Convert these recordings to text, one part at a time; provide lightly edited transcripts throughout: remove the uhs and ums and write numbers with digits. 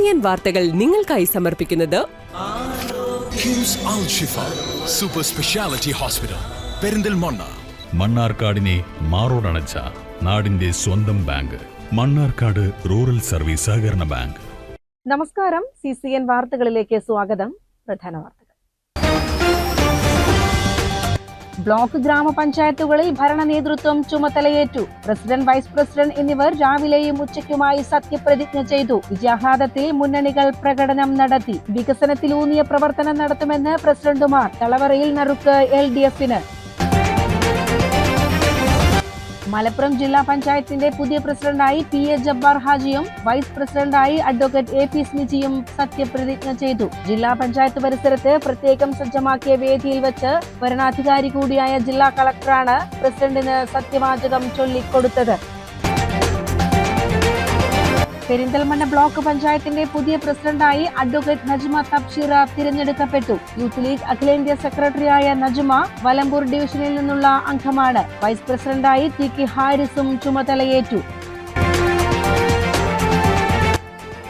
CCN വാർത്തകൾ നിങ്ങൾക്കായി സമർപ്പിക്കുന്നത് കിംസ് അൽ ഷിഫ സൂപ്പർ സ്പെഷ്യാലിറ്റി ഹോസ്പിറ്റൽ പെരിന്തൽമണ്ണ. മണ്ണാർക്കാടിനെ മാറോടണച്ച നാടിന്റെ സ്വന്തം ബാങ്ക് മണ്ണാർക്കാട് റൂറൽ സർവീസ് സഹകരണ ബാങ്ക്. നമസ്കാരം. CCN വാർത്തകളിലേക്ക് സ്വാഗതം. പ്രധാന വാർത്തകൾ. ബ്ലോക്ക് ഗ്രാമപഞ്ചായത്തുകളിൽ ഭരണ നേതൃത്വം ചുമതലയേറ്റു. പ്രസിഡന്റ്, വൈസ് പ്രസിഡന്റ് എന്നിവർ രാവിലെയും ഉച്ചയ്ക്കുമായി സത്യപ്രതിജ്ഞ ചെയ്തു. വിജയാഹ്ലാദത്തിൽ മുന്നണികൾ പ്രകടനം നടത്തി. വികസനത്തിലൂന്നിയ പ്രവർത്തനം നടത്തുമെന്ന് പ്രസിഡന്റുമാർ. തളവറയിൽ നറുക്ക് LDF-ന്. മലപ്പുറം ജില്ലാ പഞ്ചായത്തിന്റെ പുതിയ പ്രസിഡന്റായി PA ജബ്ബാർ ഹാജിയും വൈസ് പ്രസിഡന്റായി അഡ്വക്കേറ്റ് AP സ്മിജിയും സത്യപ്രതിജ്ഞ ചെയ്തു. ജില്ലാ പഞ്ചായത്ത് പരിസരത്ത് പ്രത്യേകം സജ്ജമാക്കിയ വേദിയിൽ വെച്ച് വരണാധികാരി കൂടിയായ ജില്ലാ കളക്ടറാണ് പ്രസിഡന്റിന് സത്യവാചകം ചൊല്ലിക്കൊടുത്തത്. പെരിന്തൽമണ്ണ ബ്ലോക്ക് പഞ്ചായത്തിന്റെ പുതിയ പ്രസിഡന്റായി അഡ്വക്കേറ്റ് നജ്മ തബ്ഷീറ തിരഞ്ഞെടുക്കപ്പെട്ടു. യൂത്ത് ലീഗ് അഖിലേന്ത്യാ സെക്രട്ടറിയായ നജ്മ വലമ്പൂർ ഡിവിഷനിൽ നിന്നുള്ള അംഗമാണ്. വൈസ് പ്രസിഡന്റായി TK ഹാരിസും ചുമതലയേറ്റു.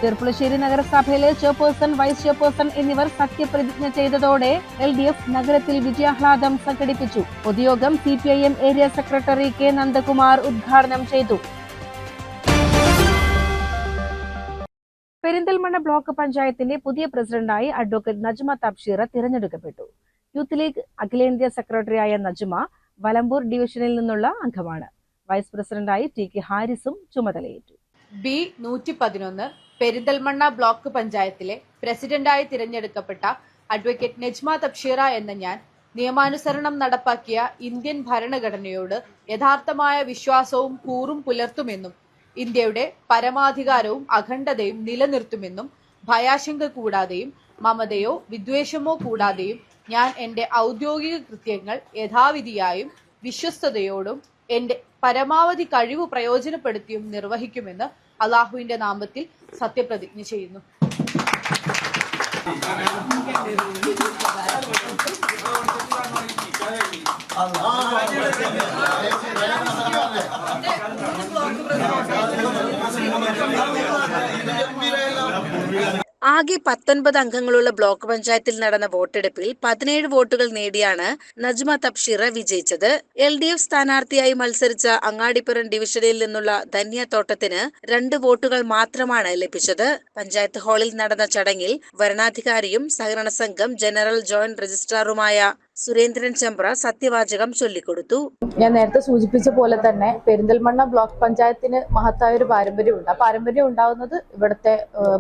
ചെർപ്പുളശ്ശേരി നഗരസഭയിലെ ചെയർപേഴ്സൺ, വൈസ് ചെയർപേഴ്സൺ എന്നിവർ സത്യപ്രതിജ്ഞ ചെയ്തതോടെ LDF നഗരത്തിൽ വിജയാഹ്ലാദം സംഘടിപ്പിച്ചു. പൊതുയോഗം CPIM area secretary K Nandakumar ഉദ്ഘാടനം ചെയ്തു. പെരിന്തൽമണ്ണ ബ്ലോക്ക് പഞ്ചായത്തിന്റെ പുതിയ പ്രസിഡന്റായി അഡ്വക്കേറ്റ് നജ്മ തബ്ഷീറ തിരഞ്ഞെടുക്കപ്പെട്ടു. യൂത്ത് ലീഗ് അഖിലേന്ത്യാ സെക്രട്ടറിയായ നജ്മ വലമ്പൂർ ഡിവിഷനിൽ നിന്നുള്ള അംഗമാണ്. വൈസ് പ്രസിഡന്റായി TK ഹാരിസും ചുമതലയേറ്റു. B111 പെരിന്തൽമണ്ണ ബ്ലോക്ക് പഞ്ചായത്തിലെ പ്രസിഡന്റായി തിരഞ്ഞെടുക്കപ്പെട്ട അഡ്വക്കേറ്റ് നജ്മ തബ്ഷീറ എന്ന ഞാൻ നിയമാനുസരണം നടപ്പാക്കിയ ഇന്ത്യൻ ഭരണഘടനയോട് യഥാർത്ഥമായ വിശ്വാസവും കൂറും പുലർത്തുമെന്നും ഇന്ത്യയുടെ പരമാധികാരവും അഖണ്ഡതയും നിലനിർത്തുമെന്നും ഭയാശങ്ക കൂടാതെയും മമതയോ വിദ്വേഷമോ കൂടാതെയും ഞാൻ എന്റെ ഔദ്യോഗിക കൃത്യങ്ങൾ യഥാവിധിയായും വിശ്വസ്തയോടും എന്റെ പരമാവധി കഴിവ് പ്രയോജനപ്പെടുത്തിയും നിർവഹിക്കുമെന്ന് അള്ളാഹുവിന്റെ നാമത്തിൽ സത്യപ്രതിജ്ഞ ചെയ്യുന്നു. ആകെ 19 അംഗങ്ങളുള്ള ബ്ലോക്ക് പഞ്ചായത്തിൽ നടന്ന വോട്ടെടുപ്പിൽ 17 വോട്ടുകൾ നേടിയാണ് നജ്മ തബ്ഷീറ വിജയിച്ചത്. LDF സ്ഥാനാർത്ഥിയായി മത്സരിച്ച അങ്ങാടിപ്പുറം ഡിവിഷനിൽ നിന്നുള്ള ധന്യ തോട്ടത്തിന് 2 വോട്ടുകൾ മാത്രമാണ് ലഭിച്ചത്. പഞ്ചായത്ത് ഹാളിൽ നടന്ന ചടങ്ങിൽ വരണാധികാരിയും സഹകരണ സംഘം ജനറൽ ജോയിന്റ് രജിസ്ട്രാറുമായ സുരേന്ദ്രൻ ചെമ്പ്ര സത്യവാചകം ചൊല്ലിക്കൊടുത്തു. ഞാൻ നേരത്തെ സൂചിപ്പിച്ച പോലെ തന്നെ പെരിന്തൽമണ്ണ ബ്ലോക്ക് പഞ്ചായത്തിന് മഹത്തായ ഒരു പാരമ്പര്യമുണ്ട്. ആ പാരമ്പര്യം ഉണ്ടാകുന്നത് ഇവിടുത്തെ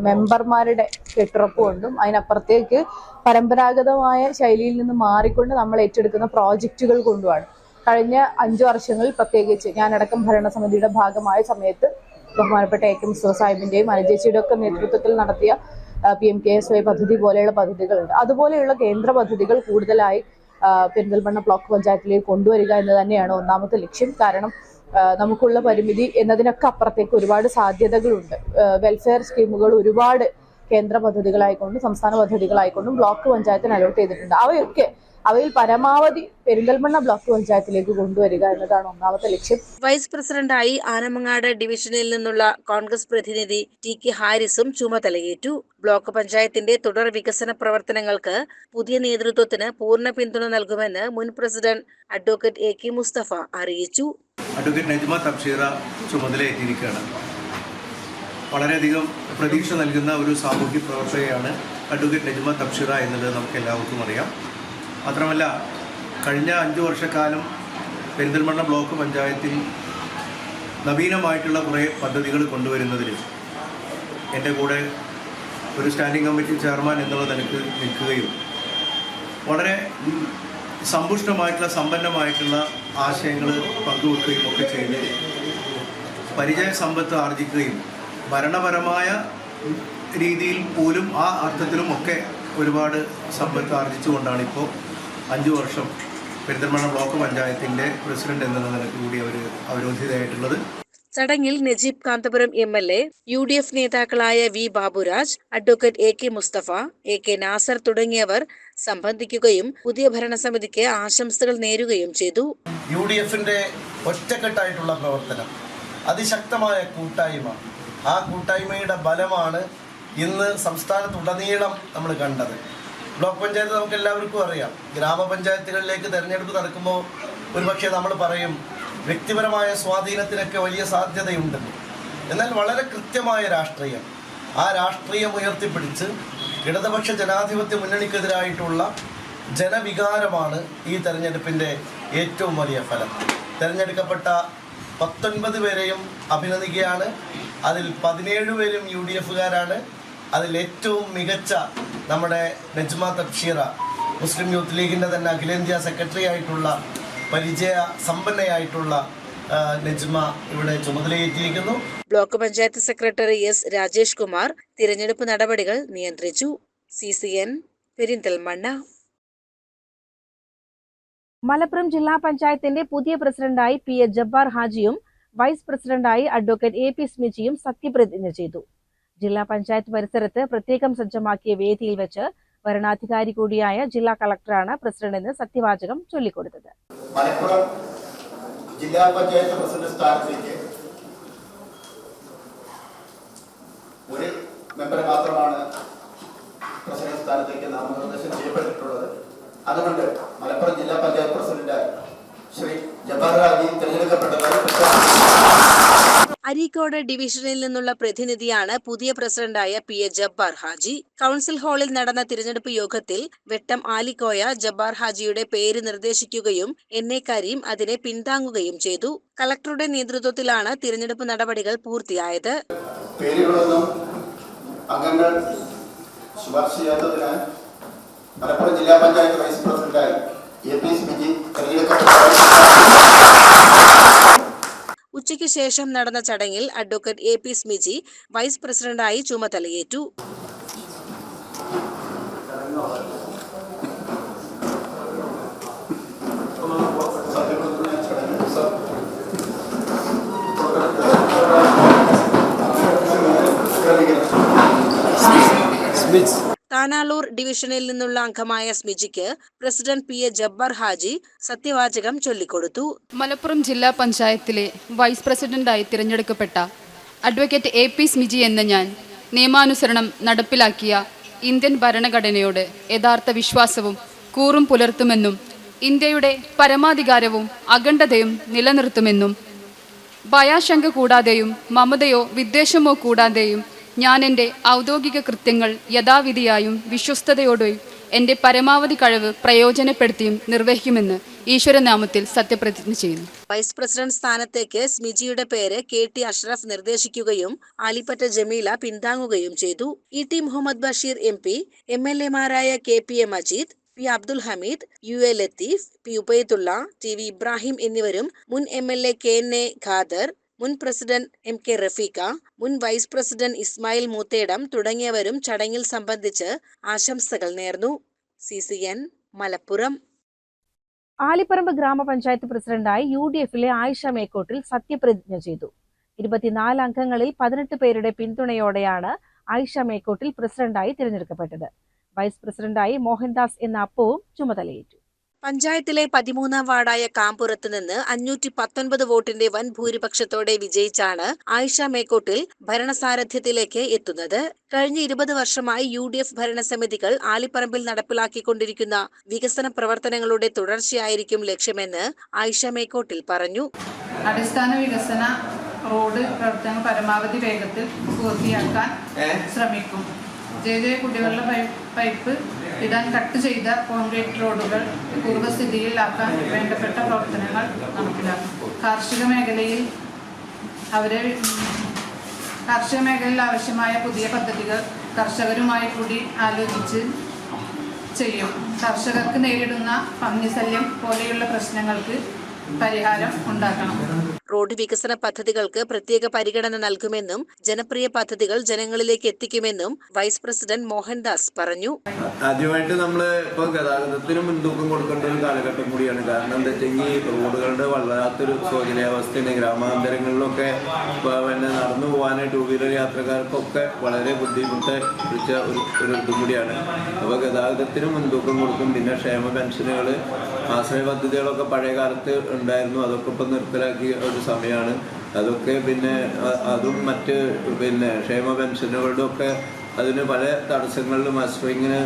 മെമ്പർമാരുടെ കെട്ടുറപ്പ് കൊണ്ടും അതിനപ്പുറത്തേക്ക് പരമ്പരാഗതമായ ശൈലിയിൽ നിന്ന് മാറിക്കൊണ്ട് നമ്മൾ ഏറ്റെടുക്കുന്ന പ്രോജക്റ്റുകൾ കൊണ്ടുമാണ്. കഴിഞ്ഞ 5 വർഷങ്ങളിൽ പ്രത്യേകിച്ച് ഞാനടക്കം ഭരണസമിതിയുടെ ഭാഗമായ സമയത്ത് ബഹുമാനപ്പെട്ട AK മുസ്തഫ സാഹിബിന്റെയും അനുജേച്ചിയുടെ ഒക്കെ നേതൃത്വത്തിൽ നടത്തിയ PMKSY പദ്ധതി പോലെയുള്ള പദ്ധതികളുണ്ട്. അതുപോലെയുള്ള കേന്ദ്ര പദ്ധതികൾ കൂടുതലായി പെരിന്തൽമണ്ണ ബ്ലോക്ക് പഞ്ചായത്തിലേക്ക് കൊണ്ടുവരിക എന്ന് തന്നെയാണ് ഒന്നാമത്തെ ലക്ഷ്യം. കാരണം നമുക്കുള്ള പരിമിതി എന്നതിനൊക്കെ അപ്പുറത്തേക്ക് ഒരുപാട് സാധ്യതകളുണ്ട്. വെൽഫെയർ സ്കീമുകൾ ഒരുപാട് കേന്ദ്ര പദ്ധതികളായിക്കൊണ്ടും സംസ്ഥാന പദ്ധതികളായിക്കൊണ്ടും ബ്ലോക്ക് പഞ്ചായത്തിന് അലോട്ട് ചെയ്തിട്ടുണ്ട്. അവയിൽ പരമാവധി പെരിന്തൽമണ്ണ ബ്ലോക്ക് പഞ്ചായത്തിലേക്ക് കൊണ്ടുവരിക എന്നതാണ് ഒന്നാമത്തെ ലക്ഷ്യം. വൈസ് പ്രസിഡന്റായി ആനമങ്ങാട് ഡിവിഷനിൽ നിന്നുള്ള കോൺഗ്രസ് പ്രതിനിധി TK ഹാരിസും ചുമതലയേറ്റു. ബ്ലോക്ക് പഞ്ചായത്തിന്റെ തുടർ വികസന പ്രവർത്തനങ്ങൾക്ക് പുതിയ നേതൃത്വത്തിന് പൂർണ്ണ പിന്തുണ നൽകുമെന്ന് മുൻ പ്രസിഡന്റ് അഡ്വക്കേറ്റ് AK മുസ്തഫ അറിയിച്ചു. അഡ്വക്കേറ്റ് നജ്മ തബ്ഷീറ ചുമതലയേറ്റിരിക്കുകയാണ്. വളരെയധികം പ്രതീക്ഷ നൽകുന്ന ഒരു സാമൂഹ്യ പ്രവർത്തകയാണ് അഡ്വക്കേറ്റ് നജ്മ തബ്ഷീറ എന്നുള്ളത് നമുക്ക് എല്ലാവർക്കും അറിയാം. മാത്രമല്ല, കഴിഞ്ഞ 5 വർഷക്കാലം പെരിന്തൽമണ്ണ ബ്ലോക്ക് പഞ്ചായത്തിൽ നവീനമായിട്ടുള്ള കുറേ പദ്ധതികൾ കൊണ്ടുവരുന്നതിൽ എൻ്റെ കൂടെ ഒരു സ്റ്റാൻഡിംഗ് കമ്മിറ്റി ചെയർമാൻ എന്നുള്ള നിലക്ക് നിൽക്കുകയും വളരെ സമ്പുഷ്ടമായിട്ടുള്ള സമ്പന്നമായിട്ടുള്ള ആശയങ്ങൾ പങ്കുവെക്കുകയും ഒക്കെ ചെയ്ത് പരിചയ സമ്പത്ത് ആർജിക്കുകയും ഭരണപരമായ രീതിയിൽ പോലും ആ അർത്ഥത്തിലും ഒക്കെ ഒരുപാട് സമ്പത്ത് ആർജിച്ചുകൊണ്ടാണ് ഇപ്പോൾ 5 വർഷം പെരിന്തൽമണ്ണ ബ്ലോക്ക് പഞ്ചായത്തിൻ്റെ പ്രസിഡന്റ് എന്ന നിലയ്ക്ക് കൂടി അവർ അവരോധിതയായിട്ടുള്ളത്. ചടങ്ങിൽ നജീബ് കാന്തപുരം MLA, UDF നേതാക്കളായ V Baburaj, advocate AK Mustafa, AK Nasar തുടങ്ങിയവർ സംബന്ധിക്കുകയും പുതിയ ഭരണസമിതിക്ക് ആശംസകൾ നേരുകയും ചെയ്തു. UDFന്റെ ഒറ്റക്കെട്ടായിട്ടുള്ള പ്രവർത്തനം, അതിശക്തമായ കൂട്ടായ്മ, ആ കൂട്ടായ്മയുടെ ബലമാണ് ഇന്ന് സംസ്ഥാനത്തുടനീളം നമ്മൾ കണ്ടത്. ബ്ലോക്ക് പഞ്ചായത്ത് നമുക്ക് എല്ലാവർക്കും അറിയാം. ഗ്രാമപഞ്ചായത്തുകളിലേക്ക് തെരഞ്ഞെടുപ്പ് നടക്കുമ്പോൾ ഒരുപക്ഷെ നമ്മൾ പറയും വ്യക്തിപരമായ സ്വാധീനത്തിനൊക്കെ വലിയ സാധ്യതയുണ്ടെന്ന്. എന്നാൽ വളരെ കൃത്യമായ രാഷ്ട്രീയം, ആ രാഷ്ട്രീയം ഉയർത്തിപ്പിടിച്ച് ഇടതുപക്ഷ ജനാധിപത്യ മുന്നണിക്കെതിരായിട്ടുള്ള ജനവികാരമാണ് ഈ തെരഞ്ഞെടുപ്പിൻ്റെ ഏറ്റവും വലിയ ഫലം. തെരഞ്ഞെടുക്കപ്പെട്ട 19 പേരെയും അഭിനന്ദിക്കുകയാണ്. അതിൽ 17 പേരും UDFകാരാണ്. അതിൽ ഏറ്റവും മികച്ച നമ്മുടെ നജ്മ തബ്ഷീറ, മുസ്ലിം യൂത്ത് ലീഗിൻ്റെ തന്നെ അഖിലേന്ത്യാ സെക്രട്ടറി ആയിട്ടുള്ള പരിചയ സമ്പന്നയായിട്ടുള്ള നജ്മ ഇവിടെ ചുമതലയേറ്റിരിക്കുന്നു. Block panchayat secretary S. Rajesh Kumar തിരഞ്ഞെടുപ്പ് നടപടികൾ നിയന്ത്രിച്ചു. CCN പെരിന്തൽമണ്ണ. മലപ്പുറം ജില്ലാ പഞ്ചായത്തിന്റെ പുതിയ പ്രസിഡന്റായി PA ജബ്ബാർ ഹാജിയും വൈസ് പ്രസിഡന്റായി അഡ്വക്കേറ്റ് AP സ്മിജിയും സത്യപ്രതിജ്ഞ ചെയ്തു. ജില്ലാ പഞ്ചായത്ത് പരിസരത്ത് പ്രത്യേകം സജ്ജമാക്കിയ വേദിയിൽ വെച്ച് ഭരണാധികാരി കൂടിയായ ജില്ലാ കളക്ടറാണ് പ്രസിഡന്റിന് സത്യവാചകം ചൊല്ലിക്കൊടുത്തത്. മലപ്പുറം ജില്ലാ പഞ്ചായത്ത് പ്രസിഡന്റ് സ്ഥാനത്തേക്ക് ഒരു മെമ്പർ മാത്രമാണ് പ്രസിഡന്റ് സ്ഥാനത്തേക്ക് നാമനിർദ്ദേശം ചെയ്യപ്പെട്ടിട്ടുള്ളത്. അതുകൊണ്ട് മലപ്പുറം ജില്ലാ പഞ്ചായത്ത് പ്രസിഡന്റ് ശ്രീ ജബ്ബാർ ഹാജി തിരഞ്ഞെടുക്കപ്പെട്ടതായി അരീക്കോട് ഡിവിഷനിൽ നിന്നുള്ള പ്രതിനിധിയാണ് പുതിയ പ്രസിഡന്റായ PA ജബ്ബാർ ഹാജി. കൗൺസിൽ ഹാളിൽ നടന്ന തിരഞ്ഞെടുപ്പ് യോഗത്തിൽ വെട്ടം ആലിക്കോയ ജബ്ബാർ ഹാജിയുടെ പേര് നിർദ്ദേശിക്കുകയും NA കരീം അതിനെ പിന്താങ്ങുകയും ചെയ്തു. കളക്ടറുടെ നേതൃത്വത്തിലാണ് തിരഞ്ഞെടുപ്പ് നടപടികൾ പൂർത്തിയായത്. പേരുകളൊന്നും അംഗങ്ങൾ ശുപാർശ ചെയ്യാത്തതിനാൽ മലപ്പുറം ജില്ലാ പഞ്ചായത്ത് വൈസ് പ്രസിഡന്റായി AP സ്മിജി തിരഞ്ഞെടുക്കപ്പെട്ടതായി. ഉച്ചയ്ക്ക് ശേഷം നടന്ന ചടങ്ങിൽ അഡ്വക്കേറ്റ് AP സ്മിജി വൈസ് പ്രസിഡന്റായി ചുമതലയേറ്റു. താനാളൂർ ഡിവിഷനിൽ നിന്നുള്ള അംഗമായ സ്മിജിക്ക് പ്രസിഡന്റ് PA ജബ്ബാർ ഹാജി സത്യവാചകം ചൊല്ലിക്കൊടുത്തു. മലപ്പുറം ജില്ലാ പഞ്ചായത്തിലെ വൈസ് പ്രസിഡന്റായി തിരഞ്ഞെടുക്കപ്പെട്ട അഡ്വക്കേറ്റ് AP സ്മിജി എന്ന ഞാൻ നിയമാനുസരണം നടപ്പിലാക്കിയ ഇന്ത്യൻ ഭരണഘടനയോട് യഥാർത്ഥ വിശ്വാസവും കൂറും പുലർത്തുമെന്നും ഇന്ത്യയുടെ പരമാധികാരവും അഖണ്ഡതയും നിലനിർത്തുമെന്നും ഭയാശങ്ക കൂടാതെയും മമതയോ വിദ്വേഷമോ കൂടാതെയും ഞാൻ എൻ്റെ ഔദ്യോഗിക കൃത്യങ്ങൾ യഥാവിധിയായും വിശ്വസ്തയോടെയും എൻ്റെ പരമാവധി കഴിവ് പ്രയോജനപ്പെടുത്തിയും നിർവഹിക്കുമെന്ന് ഈശ്വരനാമത്തിൽ സത്യപ്രതിജ്ഞ ചെയ്യുന്നു. വൈസ് പ്രസിഡന്റ് സ്ഥാനത്തേക്ക് സ്മിജിയുടെ പേര് KT അഷ്റഫ് നിർദ്ദേശിക്കുകയും ആലിപ്പറ്റ ജമീല പിന്താങ്ങുകയും ചെയ്തു. ET Muhammad Basheer MP, MLA മാരായ KPA Majeed, P. Abdul Hameed, UA Latheef, P. Ubaidullah, TV Ibrahim എന്നിവരും മുൻ MLA KNA ഖാദർ, മുൻ പ്രസിഡന്റ് MK റഫീഖ, മുൻ വൈസ് പ്രസിഡന്റ് ഇസ്മായിൽ മൂത്തേടം തുടങ്ങിയവരും ചടങ്ങിൽ സംബന്ധിച്ച് ആശംസകൾ നേർന്നു. CCN മലപ്പുറം. ആലിപ്പറമ്പ് ഗ്രാമപഞ്ചായത്ത് പ്രസിഡന്റായി UDFിലെ ആയിഷ മേക്കോട്ടിൽ സത്യപ്രതിജ്ഞ ചെയ്തു. 24 അംഗങ്ങളിൽ 18 പേരുടെ പിന്തുണയോടെയാണ് ആയിഷ മേക്കോട്ടിൽ പ്രസിഡന്റായി തിരഞ്ഞെടുക്കപ്പെട്ടത്. വൈസ് പ്രസിഡന്റായി മോഹൻദാസ് എന്ന അപ്പുവും ചുമതലയേറ്റു. പഞ്ചായത്തിലെ 13ാം വാർഡായ കാമ്പുറത്ത് നിന്ന് 519 വോട്ടിന്റെ വൻ ഭൂരിപക്ഷത്തോടെ വിജയിച്ചാണ് ആയിഷ മേക്കോട്ടിൽ ഭരണസാരഥ്യത്തിലേക്ക് എത്തുന്നത്. കഴിഞ്ഞ 20 വർഷമായി UDF ഭരണസമിതികൾ ആലിപ്പറമ്പിൽ നടപ്പിലാക്കിക്കൊണ്ടിരിക്കുന്ന വികസന പ്രവർത്തനങ്ങളുടെ തുടർച്ചയായിരിക്കും ലക്ഷ്യമെന്ന് ആയിഷ മേക്കോട്ടിൽ പറഞ്ഞു. അടിസ്ഥാന വികസന റോഡ് പ്രവർത്തനങ്ങൾ പരമാവധി വേഗത്തിൽ പൂർത്തിയാക്കാൻ ശ്രമിക്കും. JJ കുടിവെള്ള പൈപ്പ് ഇടാൻ കട്ട് ചെയ്ത കോൺക്രീറ്റ് റോഡുകൾ പൂർവ്വസ്ഥിതിയിലാക്കാൻ വേണ്ടപ്പെട്ട പ്രവർത്തനങ്ങൾ നടപ്പിലാക്കും. കാർഷിക മേഖലയിൽ ആവശ്യമായ പുതിയ പദ്ധതികൾ കർഷകരുമായി കൂടി ആലോചിച്ച് ചെയ്യും. കർഷകർക്ക് നേരിടുന്ന പന്നിശല്യം പോലെയുള്ള പ്രശ്നങ്ങൾക്ക് പരിഹാരം ഉണ്ടാക്കണം. റോഡ് വികസന പദ്ധതികൾക്ക് പ്രത്യേക പരിഗണന നൽകുമെന്നും ജനപ്രിയ പദ്ധതികൾ ജനങ്ങളിലേക്ക് എത്തിക്കുമെന്നും വൈസ് പ്രസിഡന്റ് മോഹൻദാസ് പറഞ്ഞു. ആദ്യമായിട്ട് നമ്മൾ ഇപ്പോൾ ഗതാഗതത്തിന് മുൻതൂക്കം കൊടുക്കേണ്ട ഒരു കാലഘട്ടം കൂടിയാണ്. കാരണം എന്താ വെച്ചെങ്കിൽ റോഡുകളുടെ വല്ലാത്തൊരു ശോചനീയാവസ്ഥയാണ്. ഗ്രാമാന്തരങ്ങളിലൊക്കെ പിന്നെ നടന്നു പോകാൻ 2 വീലർ യാത്രക്കാർക്കൊക്കെ വളരെ ബുദ്ധിമുട്ട് പിടിച്ച ഒരു ഇതും കൂടിയാണ്. അപ്പോൾ ഗതാഗതത്തിന് മുൻതൂക്കം കൊടുക്കും. പിന്നെ ക്ഷേമ പെൻഷനുകൾ, ആശ്രയ പദ്ധതികളൊക്കെ പഴയ കാലത്ത് ഉണ്ടായിരുന്നു. അതൊക്കെ ഇപ്പം നിർത്തലാക്കിയ ഒരു സമയമാണ്. അതൊക്കെ പിന്നെ അതും മറ്റ് പിന്നെ ക്ഷേമ പെൻഷനുകളുടെ ഒക്കെ അതിന് പല തടസ്സങ്ങളിലും മസ്റ്ററിങ്ങിന്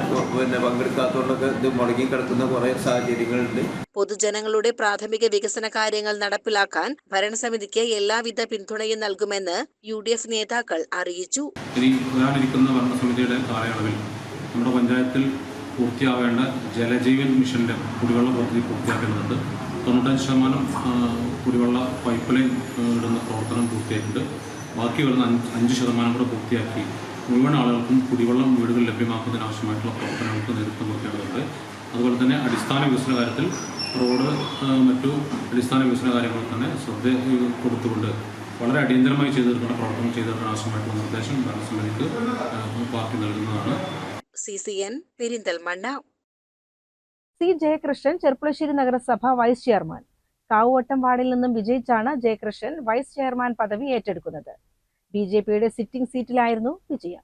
പങ്കെടുക്കാത്തതുകൊണ്ടൊക്കെ ഇത് മുടങ്ങിക്കിടക്കുന്ന കുറേ സാഹചര്യങ്ങളുണ്ട്. പൊതുജനങ്ങളുടെ പ്രാഥമിക വികസന കാര്യങ്ങൾ നടപ്പിലാക്കാൻ ഭരണസമിതിക്ക് എല്ലാവിധ പിന്തുണയും നൽകുമെന്ന് UDF നേതാക്കൾ അറിയിച്ചു. വരാനിരിക്കുന്ന ഭരണസമിതിയുടെ കാലയളവിൽ നമ്മുടെ പഞ്ചായത്തിൽ പൂർത്തിയാവേണ്ട ജലജീവൻ മിഷന്റെ കുടിവെള്ള പദ്ധതി പൂർത്തിയാക്കുന്നുണ്ട്. 95% കുടിവെള്ള പൈപ്പ് ലൈൻ ഇടുന്ന പ്രവർത്തനം പൂർത്തിയായിട്ടുണ്ട്. ബാക്കി വരുന്ന 5% കൂടെ പൂർത്തിയാക്കി മുഴുവൻ ആളുകൾക്കും കുടിവെള്ളം വീടുകളിൽ ലഭ്യമാക്കുന്നതിന് ആവശ്യമായിട്ടുള്ള പ്രവർത്തനങ്ങൾക്ക് നേതൃത്വം കൊടുക്കേണ്ടതുണ്ട്. അതുപോലെ തന്നെ അടിസ്ഥാന വികസന കാര്യത്തിൽ റോഡ് മറ്റു അടിസ്ഥാന വികസന കാര്യങ്ങൾ തന്നെ ശ്രദ്ധ കൊടുത്തുകൊണ്ട് വളരെ അടിയന്തരമായി ചെയ്തു തീർക്കേണ്ട പ്രവർത്തനം ചെയ്തു തീർക്കാൻ ആവശ്യമായിട്ടുള്ള നിർദ്ദേശം ഭരണസമിതിക്ക് പാർട്ടി നൽകുന്നതാണ്. CCN പെരിന്തൽമണ്ണ. സി ജയകൃഷ്ണൻ ചെർപ്പുളശ്ശേരി നഗരസഭ വൈസ് ചെയർമാൻ. കാവുവട്ടം വാർഡിൽ നിന്നും വിജയിച്ചാണ് ജയകൃഷ്ണൻ വൈസ് ചെയർമാൻ പദവി ഏറ്റെടുക്കുന്നത്. BJPയുടെ സിറ്റിംഗ് സീറ്റിലായിരുന്നു വിജയം.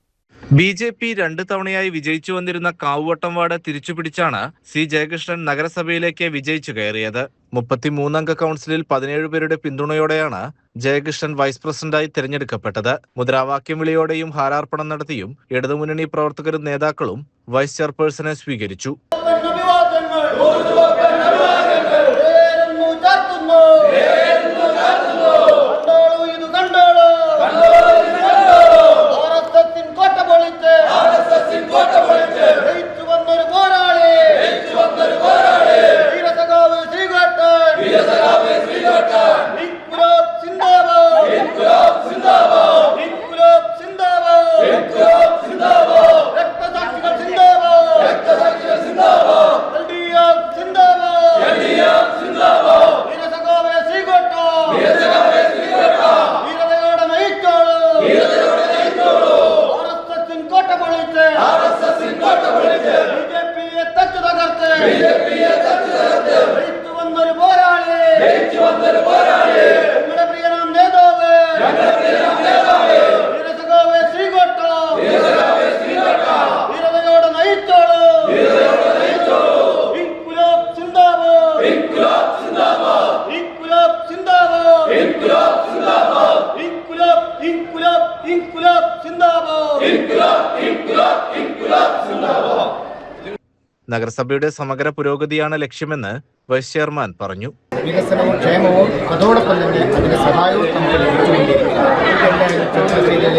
BJP 2 തവണയായി വിജയിച്ചു വന്നിരുന്ന കാവുവട്ടം വാർഡ് തിരിച്ചുപിടിച്ചാണ് സി ജയകൃഷ്ണൻ നഗരസഭയിലേക്ക് വിജയിച്ചു കയറിയത്. 33 അംഗ കൗൺസിലിൽ 17 പേരുടെ പിന്തുണയോടെയാണ് ജയകൃഷ്ണൻ വൈസ് പ്രസിഡന്റായി തിരഞ്ഞെടുക്കപ്പെട്ടത്. മുദ്രാവാക്യം വിളിയോടെയും ഹാരാർപ്പണം നടത്തിയും ഇടതുമുന്നണി പ്രവർത്തകരും നേതാക്കളും വൈസ് ചെയർപേഴ്സണെ സ്വീകരിച്ചു. നഗരസഭയുടെ സമഗ്ര പുരോഗതിയാണ് ലക്ഷ്യമെന്ന് വൈസ് ചെയർമാൻ പറഞ്ഞു. വികസനവും ക്ഷേമവും അതോടൊപ്പം തന്നെ അതിന്റെ സഹായവും നമുക്ക് ലഭിച്ചുകൊണ്ടിരിക്കുകയാണ്.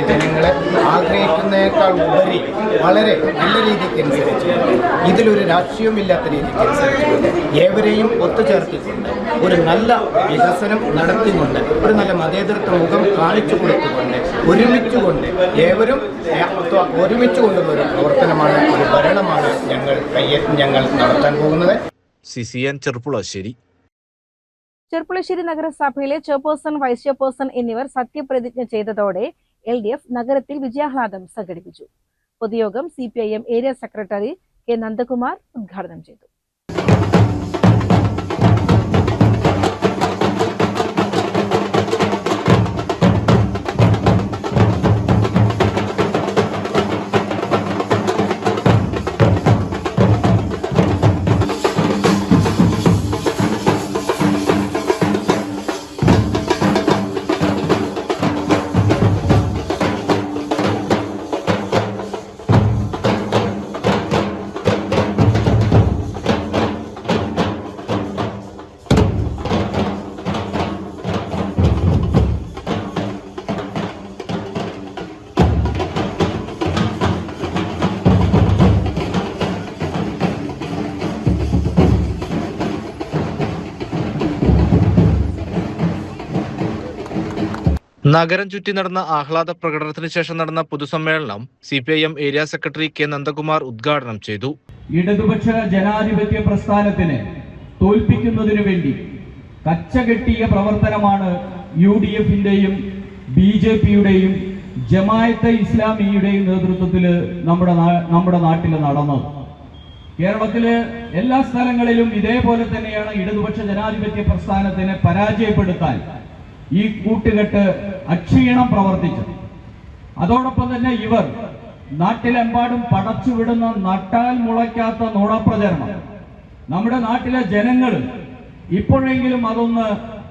ജനങ്ങളെ ആഗ്രഹിക്കുന്നതിനേക്കാൾ ഉപരി വളരെ നല്ല രീതിക്കനുസരിച്ച് ഇതിലൊരു രാഷ്ട്രീയമില്ലാത്ത രീതിക്കനുസരിച്ച് ഏവരെയും ഒത്തുചേർത്തിക്കൊണ്ട് ഒരു നല്ല വികസനം നടത്തിക്കൊണ്ട് ഒരു നല്ല മതേതരത്വ മുഖം കാണിച്ചു കൊടുത്തുകൊണ്ട് ഏവരും ഒരുമിച്ച് കൊണ്ടുള്ള ഒരു പ്രവർത്തനമാണ്, ഒരു ഭരണമാണ് ഞങ്ങൾ നടത്താൻ പോകുന്നത്. CCN ചെർപ്പുളശ്ശേരി. ചെർപ്പുളശ്ശേരി നഗരസഭയിലെ ചെയർപേഴ്സൺ, വൈസ് ചെയർപേഴ്സൺ എന്നിവർ സത്യപ്രതിജ്ഞ ചെയ്തതോടെ LDF നഗരത്തിൽ വിജയാഹ്ലാദം സംഘടിപ്പിച്ചു. പൊതുയോഗം CPIM area secretary K. Nandakumar ഉദ്ഘാടനം ചെയ്തു. നഗരം ചുറ്റി നടന്ന ആഹ്ലാദ പ്രകടനത്തിന് ശേഷം നടന്ന പൊതുസമ്മേളനം CPIM area secretary K. Nandakumar ഉദ്ഘാടനം ചെയ്തു. ഇടതുപക്ഷ ജനാധിപത്യ പ്രസ്ഥാനത്തിനെ തോൽപ്പിക്കുന്നതിനു വേണ്ടി കച്ചകെട്ടിയ പ്രവർത്തനമാണ് UDFന്റെയും BJPയുടെയും ജമാഅത്തെ ഇസ്ലാമിയുടെയും നേതൃത്വത്തിൽ നമ്മുടെ നാട്ടിൽ നടന്നത്. കേരളത്തിലെ എല്ലാ സ്ഥലങ്ങളിലും ഇതേപോലെ തന്നെയാണ് ഇടതുപക്ഷ ജനാധിപത്യ പ്രസ്ഥാനത്തിനെ പരാജയപ്പെടുത്താൻ ഈ കൂട്ടുകെട്ട് അക്ഷീണം പ്രവർത്തിച്ചു. അതോടൊപ്പം തന്നെ ഇവർ നാട്ടിലെമ്പാടും പടച്ചുവിടുന്ന നട്ടാൽ മുളയ്ക്കാത്ത നുണപ്രചരണം നമ്മുടെ നാട്ടിലെ ജനങ്ങൾ ഇപ്പോഴെങ്കിലും അതൊന്ന്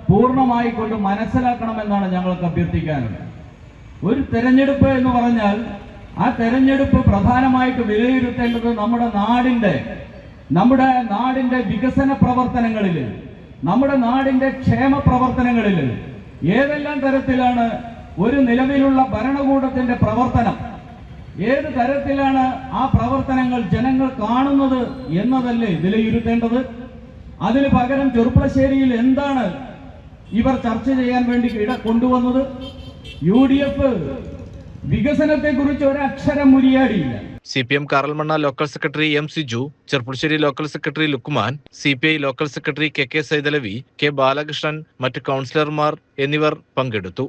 പൂർണ്ണമായി കൊണ്ട് മനസ്സിലാക്കണമെന്നാണ് ഞങ്ങൾക്ക് അഭ്യർത്ഥിക്കാനുള്ളത്. ഒരു തെരഞ്ഞെടുപ്പ് എന്ന് പറഞ്ഞാൽ ആ തെരഞ്ഞെടുപ്പ് പ്രധാനമായിട്ട് വിലയിരുത്തേണ്ടത് നമ്മുടെ നാടിന്റെ വികസന പ്രവർത്തനങ്ങളിൽ, നമ്മുടെ നാടിന്റെ ക്ഷേമ പ്രവർത്തനങ്ങളിൽ ഏതെല്ലാം തരത്തിലാണ് ഒരു നിലവിലുള്ള ഭരണകൂടത്തിന്റെ പ്രവർത്തനം, ഏത് തരത്തിലാണ് ആ പ്രവർത്തനങ്ങൾ ജനങ്ങൾ കാണുന്നത് എന്നതല്ലേ വിലയിരുത്തേണ്ടത്. അതിന് പകരം ചെറുപ്പളശ്ശേരിയിൽ എന്താണ് ഇവർ ചർച്ച ചെയ്യാൻ വേണ്ടി കൊണ്ടുവന്നത്? UDF വികസനത്തെ കുറിച്ച് ഒരക്ഷരം മുരിയാടിയില്ല. CPM Karalmanna local secretary M. Siju, Cherpulassery local secretary Luqman, CPI local secretary KK Saithalavi, K. Balakrishnan, മറ്റ് കൗൺസിലർമാർ എന്നിവർ പങ്കെടുത്തു.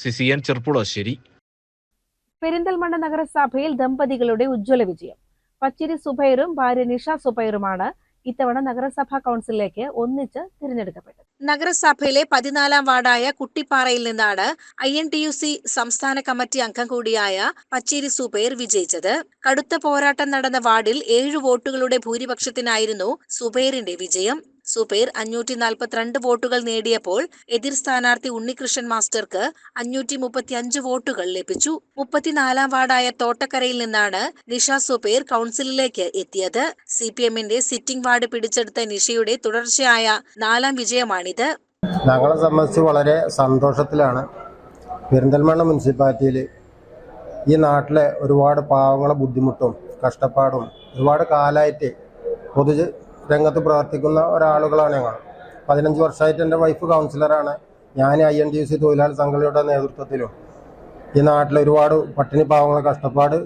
CCN ചെർപ്പുളശ്ശേരി. പെരിന്തൽമണ്ണ നഗരസഭയിൽ ദമ്പതികളുടെ ഉജ്ജ്വല വിജയം. പച്ചിരി സുബൈറും ഭാര്യ നിഷ സുബൈറുമാണ് ഇത്തവണ നഗരസഭാ കൗൺസിലിലേക്ക് ഒന്നിച്ച് തിരഞ്ഞെടുക്കപ്പെട്ടത്. നഗരസഭയിലെ 14-ാം വാർഡായ കുട്ടിപ്പാറയിൽ നിന്നാണ് INTUC സംസ്ഥാന കമ്മിറ്റി അംഗം കൂടിയായ പച്ചേരി സുബൈർ വിജയിച്ചത്. കടുത്ത പോരാട്ടം നടന്ന വാർഡിൽ 7 വോട്ടുകളുടെ ഭൂരിപക്ഷത്തിനായിരുന്നു സുബൈറിന്റെ വിജയം. സുബൈർ 542 വോട്ടുകൾ നേടിയപ്പോൾ എതിർ സ്ഥാനാർത്ഥി ഉണ്ണികൃഷ്ണൻ മാസ്റ്റർക്ക് 535 വോട്ടുകൾ ലഭിച്ചു. 34-ാം വാർഡായ തോട്ടക്കരയിൽ നിന്നാണ് നിഷ സുബൈർ കൗൺസിലിലേക്ക് എത്തിയത്. CPMന്റെ സിറ്റിംഗ് വാർഡ് പിടിച്ചെടുത്ത നിഷയുടെ തുടർച്ചയായ 4ാം വിജയമാണിത്. ഞങ്ങളെ സംബന്ധിച്ച് വളരെ സന്തോഷത്തിലാണ്. പെരിന്തൽമണ്ണ മുനിസിപ്പാലിറ്റിയിൽ ഈ നാട്ടിലെ ഒരുപാട് പാവങ്ങളെ ബുദ്ധിമുട്ടും കഷ്ടപ്പാടും ഒരുപാട് കാലമായിട്ട് രംഗത്ത് പ്രവർത്തിക്കുന്ന ഒരാളുകളാണ് ഞങ്ങൾ. 15 വർഷമായിട്ട് എൻ്റെ വൈഫ് കൗൺസിലറാണ്. ഞാൻ INTUC തൊഴിലാളി സംഘടനയുടെ നേതൃത്വത്തിലും ഈ നാട്ടിലെ ഒരുപാട് പട്ടിണി പാവങ്ങളെ കഷ്ടപ്പാട്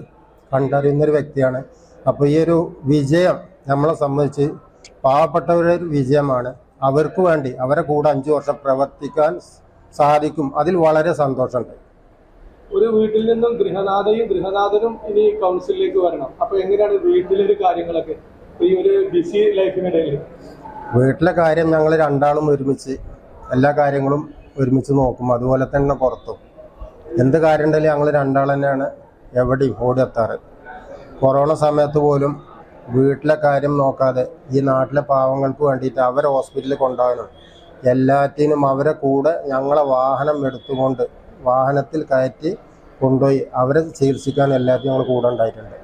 കണ്ടറിയുന്നൊരു വ്യക്തിയാണ്. അപ്പോൾ ഈ ഒരു വിജയം നമ്മളെ സംബന്ധിച്ച് പാവപ്പെട്ടവരുടെ ഒരു വിജയമാണ്. അവർക്ക് വേണ്ടി അവരെ കൂടെ 5 വർഷം പ്രവർത്തിക്കാൻ സാധിക്കും. അതിൽ വളരെ സന്തോഷമുണ്ട്. ഒരു വീട്ടിൽ നിന്നും ഗൃഹനാഥനും ഇനി കൗൺസിലിലേക്ക് വരണം. അപ്പോൾ എങ്ങനെയാണ് വീട്ടിലൊരു കാര്യങ്ങളൊക്കെ ഈ ഒരു ബിസി ലൈഫിനിടയിൽ? വീട്ടിലെ കാര്യം ഞങ്ങൾ രണ്ടാളും ഒരുമിച്ച് എല്ലാ കാര്യങ്ങളും ഒരുമിച്ച് നോക്കും. അതുപോലെ തന്നെ പുറത്തും എന്ത് കാര്യം ഉണ്ടെങ്കിലും ഞങ്ങൾ രണ്ടാൾ തന്നെയാണ് എവിടെയും ഓടിയെത്താറ്. കൊറോണ സമയത്ത് പോലും വീട്ടിലെ കാര്യം നോക്കാതെ ഈ നാട്ടിലെ പാവങ്ങൾക്ക് വേണ്ടിയിട്ട് അവരെ ഹോസ്പിറ്റലിൽ കൊണ്ടുപോകാനും എല്ലാറ്റിനും അവരെ കൂടെ ഞങ്ങളെ വാഹനം എടുത്തുകൊണ്ട് വാഹനത്തിൽ കയറ്റി കൊണ്ടുപോയി അവരെ ചികിത്സിക്കാൻ എല്ലാറ്റിനും ഞങ്ങൾ കൂടെ ഉണ്ടായിട്ടുണ്ട്.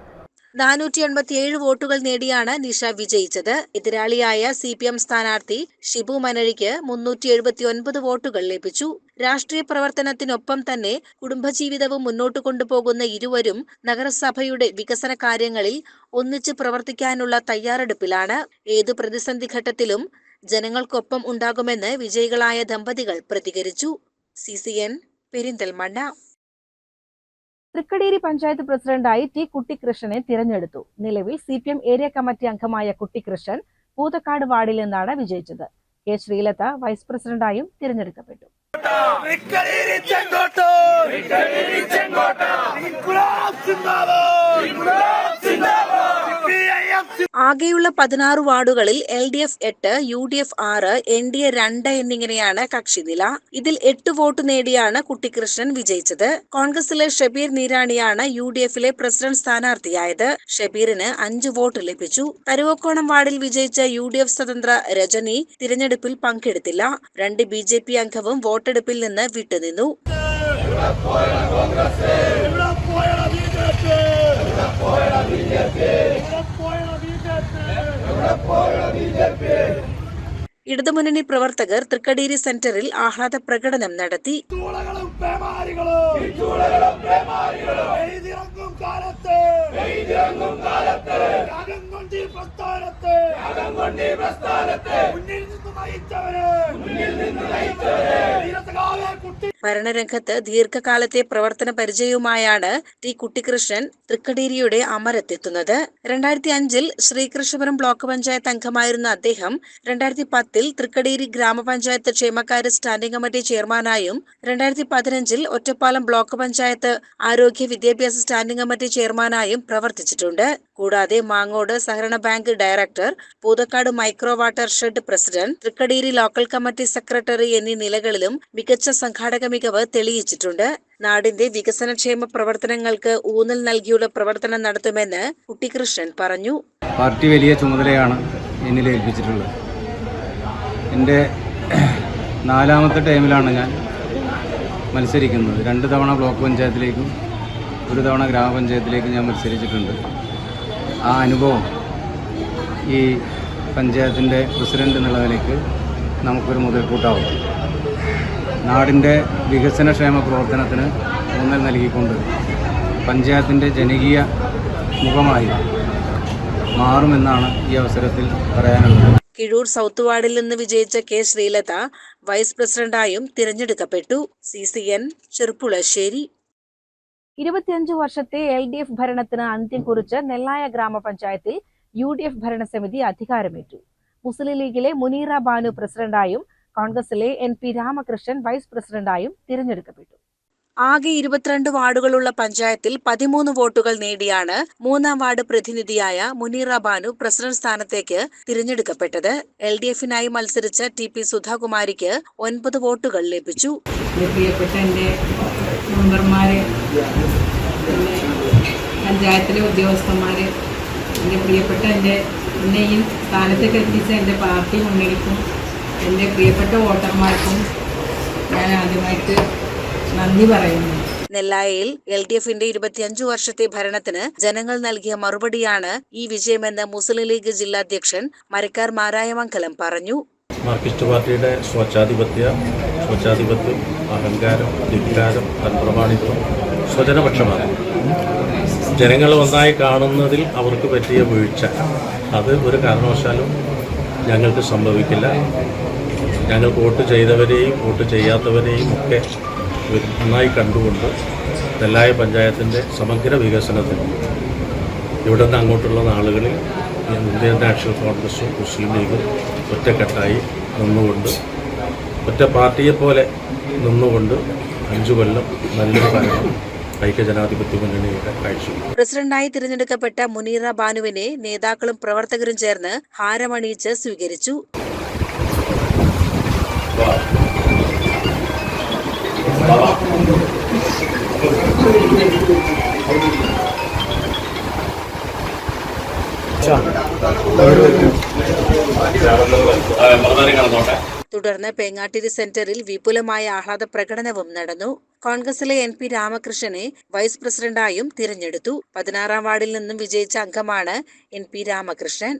487 വോട്ടുകൾ നേടിയാണ് നിഷ വിജയിച്ചത്. എതിരാളിയായ CPM സ്ഥാനാർത്ഥി ഷിബു മനഴിക്ക് 379 വോട്ടുകൾ ലഭിച്ചു. രാഷ്ട്രീയ പ്രവർത്തനത്തിനൊപ്പം തന്നെ കുടുംബജീവിതവും മുന്നോട്ട് കൊണ്ടുപോകുന്ന ഇരുവരും നഗരസഭയുടെ വികസന കാര്യങ്ങളിൽ ഒന്നിച്ച് പ്രവർത്തിക്കാനുള്ള തയ്യാറെടുപ്പിലാണ്. ഏതു പ്രതിസന്ധി ഘട്ടത്തിലും ജനങ്ങൾക്കൊപ്പം ഉണ്ടാകുമെന്ന് വിജയികളായ ദമ്പതികൾ പ്രതികരിച്ചു. CCN പെരിന്തൽമണ്ണ. തൃക്കടേരി പഞ്ചായത്ത് പ്രസിഡന്റായി T. കുട്ടിക്കൃഷ്ണനെ തിരഞ്ഞെടുത്തു. നിലവിൽ CPM ഏരിയ കമ്മിറ്റി അംഗമായ കുട്ടിക്കൃഷ്ണൻ പൂതക്കാട് വാർഡിൽ നിന്നാണ് വിജയിച്ചത്. K. ശ്രീലത വൈസ് പ്രസിഡന്റായും തിരഞ്ഞെടുക്കപ്പെട്ടു. ആകെയുള്ള 16 വാർഡുകളിൽ LDF 8, UDF 6, NDA 2 എന്നിങ്ങനെയാണ് കക്ഷിനില. ഇതിൽ 8 വോട്ട് നേടിയാണ് കുട്ടിക്കൃഷ്ണൻ വിജയിച്ചത്. കോൺഗ്രസിലെ ഷബീർ നീരാണിയാണ് UDFിലെ പ്രസിഡന്റ് സ്ഥാനാർത്ഥിയായത്. ഷബീറിന് 5 വോട്ട് ലഭിച്ചു. കരുവക്കോണം വാർഡിൽ വിജയിച്ച UDF സ്വതന്ത്ര രജനി തിരഞ്ഞെടുപ്പിൽ പങ്കെടുത്തില്ല. 2 BJP അംഗവും വോട്ടെടുപ്പിൽ നിന്ന് വിട്ടുനിന്നു. ഇടതുമുന്നണി പ്രവർത്തകർ തൃക്കടീരി സെന്ററിൽ ആഹ്ലാദ പ്രകടനം നടത്തി. ഭരണരംഗത്ത് ദീർഘകാലത്തെ പ്രവർത്തന പരിചയവുമായാണ് ടി കുട്ടിക്കൃഷ്ണൻ തൃക്കടീരിയുടെ അമരത്തെത്തുന്നത്. 2005 ശ്രീകൃഷ്ണപുരം ബ്ലോക്ക് പഞ്ചായത്ത് അംഗമായിരുന്ന അദ്ദേഹം 2010 തൃക്കടീരി ഗ്രാമപഞ്ചായത്ത് ക്ഷേമകാര്യ സ്റ്റാൻഡിംഗ് കമ്മിറ്റി ചെയർമാനായും 2015 ഒറ്റപ്പാലം ബ്ലോക്ക് പഞ്ചായത്ത് ആരോഗ്യ വിദ്യാഭ്യാസ സ്റ്റാൻഡിംഗ് കമ്മിറ്റി ചെയർമാനായും പ്രവർത്തിച്ചിട്ടുണ്ട്. കൂടാതെ മാങ്ങോട് സഹകരണ bank director, Poothakkad micro water shed president, Thrikkadeeri local committee secretary എന്നീ നിലകളിലും മികച്ച സംഘാടക മികവ് തെളിയിച്ചിട്ടുണ്ട്. നാടിന്റെ വികസനക്ഷേമ പ്രവർത്തനങ്ങൾക്ക് ഊന്നൽ നൽകിയുള്ള പ്രവർത്തനം നടത്തുമെന്ന് കുട്ടിക്കൃഷ്ണൻ പറഞ്ഞു. പാർട്ടി വലിയ ചുമതലയാണ് എന്നിൽ ഏൽപ്പിച്ചിട്ടുള്ളത്. എൻ്റെ 4ാമത്തെ ടൈമിലാണ് ഞാൻ മത്സരിക്കുന്നത്. 2 തവണ ബ്ലോക്ക് പഞ്ചായത്തിലേക്കും 1 തവണ ഗ്രാമപഞ്ചായത്തിലേക്കും ഞാൻ മത്സരിച്ചിട്ടുണ്ട്. ആ അനുഭവം ഈ പഞ്ചായത്തിൻ്റെ പ്രസിഡന്റ് എന്നുള്ള നിലയ്ക്ക് നമുക്കൊരു മുതൽക്കൂട്ടാവും. നാടിൻ്റെ വികസനക്ഷേമ പ്രവർത്തനത്തിന് ഊന്നൽ നൽകിക്കൊണ്ട് പഞ്ചായത്തിൻ്റെ ജനകീയ മുഖമായി മാറുമെന്നാണ് ഈ അവസരത്തിൽ പറയാനുള്ളത്. കിഴൂർ സൗത്ത് വാർഡിൽ നിന്ന് വിജയിച്ച കെ ശ്രീലത വൈസ് പ്രസിഡന്റായും തിരഞ്ഞെടുക്കപ്പെട്ടു. CCN ചെറുപ്പുളശ്ശേരി. 25 വർഷത്തെ LDF ഭരണത്തിന് അന്ത്യം കുറിച്ച് നെല്ലായ ഗ്രാമപഞ്ചായത്തിൽ UDF ഭരണസമിതി അധികാരമേറ്റു. മുസ്ലിം ലീഗിലെ മുനീറ ബാനു പ്രസിഡന്റായും കോൺഗ്രസിലെ NP രാമകൃഷ്ണൻ വൈസ് പ്രസിഡന്റായും തിരഞ്ഞെടുക്കപ്പെട്ടു. ആകെ 22 വാർഡുകളുള്ള പഞ്ചായത്തിൽ 13 വോട്ടുകൾ നേടിയാണ് 3ാം വാർഡ് പ്രതിനിധിയായ മുനീറ ബാനു പ്രസിഡന്റ് സ്ഥാനത്തേക്ക് തിരഞ്ഞെടുക്കപ്പെട്ടത്. LDFനായി മത്സരിച്ച TP സുധാകുമാരിക്ക് 9 വോട്ടുകൾ ലഭിച്ചു. പ്രിയപ്പെട്ട എൻ്റെ മെമ്പർമാര്, പഞ്ചായത്തിലെ ഉദ്യോഗസ്ഥന്മാര്, എൻ്റെ പ്രിയപ്പെട്ട എന്നെ ഈ സ്ഥാനത്തേക്ക് എത്തിച്ച എൻ്റെ പാർട്ടി മുന്നണിക്കും എൻ്റെ പ്രിയപ്പെട്ട വോട്ടർമാർക്കും ഞാൻ ആദ്യമായിട്ട് നന്ദി പറയുന്നു. നെല്ലായയിൽ LDFന്റെ 25 വർഷത്തെ ഭരണത്തിന് ജനങ്ങൾ നൽകിയ മറുപടിയാണ് ഈ വിജയമെന്ന് മുസ്ലിം ലീഗ് ജില്ലാ അധ്യക്ഷൻ മരക്കാർ മാരായമംഗലം പറഞ്ഞു. മാർക്സിസ്റ്റ് പാർട്ടിയുടെ സ്വച്ഛാധിപത്യം, അഹങ്കാരം, ധിക്കാരം, തൻപ്രമാണിത്വം, സ്വജനപക്ഷമാണ്. ജനങ്ങൾ ഒന്നായി കാണുന്നതിൽ അവർക്ക് പറ്റിയ വീഴ്ച അത് ഒരു കാരണവശാലും ഞങ്ങൾക്ക് സംഭവിക്കില്ല. ഞങ്ങൾ വോട്ട് ചെയ്തവരെയും വോട്ട് ചെയ്യാത്തവരെയും ഒക്കെ നന്നായി കണ്ടുകൊണ്ട് നെല്ലായ പഞ്ചായത്തിൻ്റെ സമഗ്ര വികസനത്തിന് ഇവിടെ നിന്ന് അങ്ങോട്ടുള്ള നാളുകളിൽ ഇന്ത്യൻ നാഷണൽ കോൺഗ്രസും മുസ്ലിം ലീഗും ഒറ്റക്കെട്ടായി നിന്നുകൊണ്ട് ഒറ്റ പാർട്ടിയെപ്പോലെ നിന്നുകൊണ്ട് 5 കൊല്ലം നല്ലൊരു ഭരണം ഐക്യജനാധിപത്യ മുന്നണിയുടെ കാഴ്ച. പ്രസിഡന്റായി തിരഞ്ഞെടുക്കപ്പെട്ട മുനീറ ബാനുവിനെ നേതാക്കളും പ്രവർത്തകരും ചേർന്ന് ഹാരമണിയിച്ച് സ്വീകരിച്ചു. തുടർന്ന് പേങ്ങാട്ടിരി സെന്ററിൽ വിപുലമായ ആഹ്ലാദ പ്രകടനവും നടന്നു. കോൺഗ്രസിലെ NP രാമകൃഷ്ണനെ വൈസ് പ്രസിഡന്റായും തിരഞ്ഞെടുത്തു. 16ാം വാർഡിൽ നിന്നും വിജയിച്ച അംഗമാണ് NP രാമകൃഷ്ണൻ.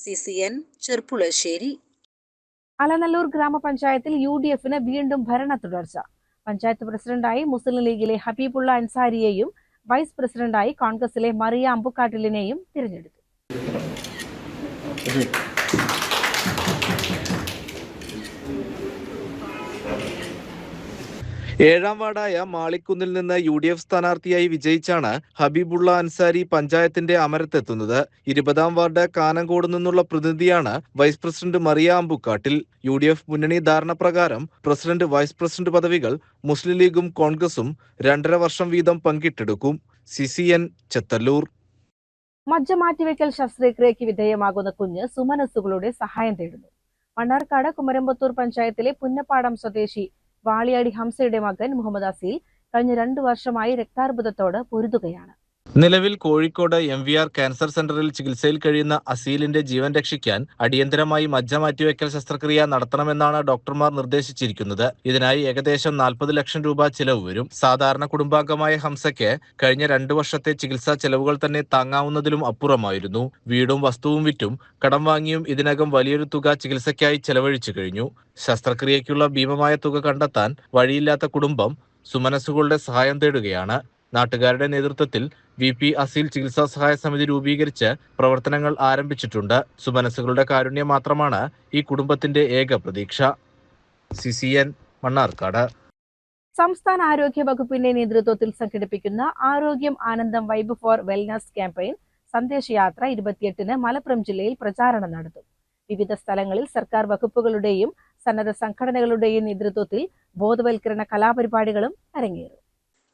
CCN ചെറുപ്പുളശ്ശേരി. അലനല്ലൂർ ഗ്രാമപഞ്ചായത്തിൽ UDFന് വീണ്ടും ഭരണ തുടർച്ച. പഞ്ചായത്ത് പ്രസിഡന്റായി മുസ്ലിം ലീഗിലെ ഹബീബുള്ള അൻസാരിയെയും വൈസ് പ്രസിഡന്റായി കോൺഗ്രസിലെ മറിയ അമ്പുക്കാട്ടിലിനെയും തിരഞ്ഞെടുത്തു. 7ാം വാർഡായ മാളിക്കുന്നിൽ നിന്ന് UDF സ്ഥാനാർത്ഥിയായി വിജയിച്ചാണ് ഹബീബുള്ള അൻസാരി പഞ്ചായത്തിന്റെ അമരത്തെത്തുന്നത്. 20ാം വാർഡ് കാനങ്കോട് നിന്നുള്ള പ്രതിനിധിയാണ് വൈസ് പ്രസിഡന്റ് മറിയ അമ്പുക്കാട്ടിൽ. UDF മുന്നണി ധാരണ പ്രകാരം പ്രസിഡന്റ്, വൈസ് പ്രസിഡന്റ് പദവികൾ മുസ്ലിം ലീഗും കോൺഗ്രസും 2.5 വർഷം വീതം പങ്കിട്ടെടുക്കും. CCN ചെത്തല്ലൂർ. മജ്ജ മാറ്റിവെക്കൽ ശസ്ത്രക്രിയയ്ക്ക് വിധേയമാകുന്ന കുഞ്ഞ് സുമനസ്സുകളുടെ സഹായം തേടുന്നു. മണ്ണാർക്കാട് കുമരമ്പത്തൂർ പഞ്ചായത്തിലെ പുന്നപ്പാടം സ്വദേശി വാളിയാടി ഹംസയുടെ മകൻ മുഹമ്മദ് അസീൽ കഴിഞ്ഞ 2 വർഷമായി രക്താർബുദത്തോട് പൊരുതുകയാണ്. നിലവിൽ കോഴിക്കോട് MVR ക്യാൻസർ സെന്ററിൽ ചികിത്സയിൽ കഴിയുന്ന അസീലിന്റെ ജീവൻ രക്ഷിക്കാൻ അടിയന്തരമായി മജ്ജ മാറ്റിവെക്കൽ ശസ്ത്രക്രിയ നടത്തണമെന്നാണ് ഡോക്ടർമാർ നിർദ്ദേശിച്ചിരിക്കുന്നത്. ഇതിനായി ഏകദേശം 40 ലക്ഷം രൂപ ചിലവ് വരും. സാധാരണ കുടുംബാംഗമായ ഹംസയ്ക്ക് കഴിഞ്ഞ 2 വർഷത്തെ ചികിത്സാ ചെലവുകൾ തന്നെ താങ്ങാവുന്നതിലും അപ്പുറമായിരുന്നു. വീടും വസ്തുവും വിറ്റും കടം വാങ്ങിയും ഇതിനകം വലിയൊരു തുക ചികിത്സയ്ക്കായി ചെലവഴിച്ചു കഴിഞ്ഞു. ശസ്ത്രക്രിയയ്ക്കുള്ള ഭീമമായ തുക കണ്ടെത്താൻ വഴിയില്ലാത്ത കുടുംബം സുമനസ്സുകളുടെ സഹായം തേടുകയാണ്. നാട്ടുകാരുടെ നേതൃത്വത്തിൽ VP അസീൽ ചികിത്സാ സഹായ സമിതി രൂപീകരിച്ച് പ്രവർത്തനങ്ങൾ ആരംഭിച്ചിട്ടുണ്ട്. സുമനസ്സുകളുടെ കാരുണ്യം മാത്രമാണ് ഈ കുടുംബത്തിന്റെ ഏക പ്രതീക്ഷ. CCN മണ്ണാർക്കാട്. സംസ്ഥാന ആരോഗ്യ വകുപ്പിന്റെ നേതൃത്വത്തിൽ സംഘടിപ്പിക്കുന്ന ആരോഗ്യം ആനന്ദം വൈബ് ഫോർ വെൽനസ് ക്യാമ്പയിൻ സന്ദേശയാത്ര 28-ന് മലപ്പുറം ജില്ലയിൽ പ്രചാരണം നടത്തും. വിവിധ സ്ഥലങ്ങളിൽ സർക്കാർ വകുപ്പുകളുടെയും സന്നദ്ധ സംഘടനകളുടെയും നേതൃത്വത്തിൽ ബോധവൽക്കരണ കലാപരിപാടികളും അരങ്ങേറും.